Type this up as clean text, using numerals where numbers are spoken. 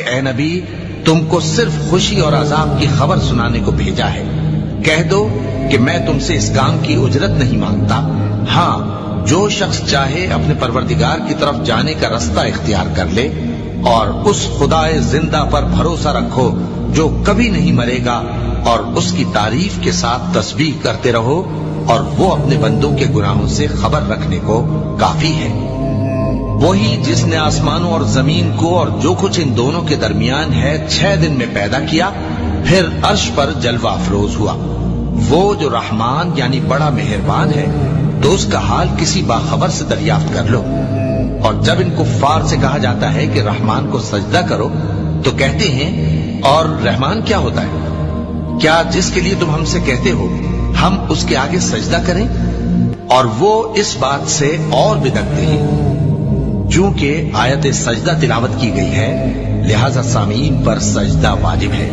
اے نبی تم کو صرف خوشی اور عذاب کی خبر سنانے کو بھیجا ہے، کہہ دو کہ میں تم سے اس کام کی اجرت نہیں مانگتا، ہاں جو شخص چاہے اپنے پروردگار کی طرف جانے کا رستہ اختیار کر لے، اور اس خدائے زندہ پر بھروسہ رکھو جو کبھی نہیں مرے گا، اور اس کی تعریف کے ساتھ تسبیح کرتے رہو، اور وہ اپنے بندوں کے گناہوں سے خبر رکھنے کو کافی ہے۔ وہی جس نے آسمانوں اور زمین کو اور جو کچھ ان دونوں کے درمیان ہے 6 دن میں پیدا کیا، پھر عرش پر جلوہ افروز ہوا۔ وہ جو رحمان یعنی بڑا مہربان ہے، تو اس کا حال کسی باخبر سے دریافت کر لو۔ اور جب ان کفار سے کہا جاتا ہے کہ رحمان کو سجدہ کرو، تو کہتے ہیں اور رحمان کیا ہوتا ہے؟ کیا جس کے لیے تم ہم سے کہتے ہو ہم اس کے آگے سجدہ کریں؟ اور وہ اس بات سے اور بدکتے ہیں۔ چونکہ آیت سجدہ تلاوت کی گئی ہے، لہذا سامعین پر سجدہ واجب ہے۔